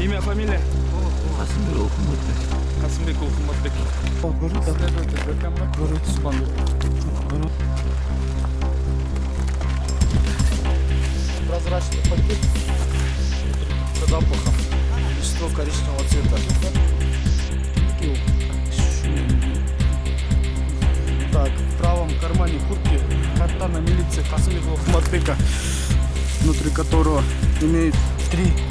Имя, фамилия? Касымбеков Уматбек. Прозрачный пакет с запахом. Вещество коричневого цвета. Так, в правом кармане куртки карта на милиции Касымбекова Уматбека, внутри которого имеет 3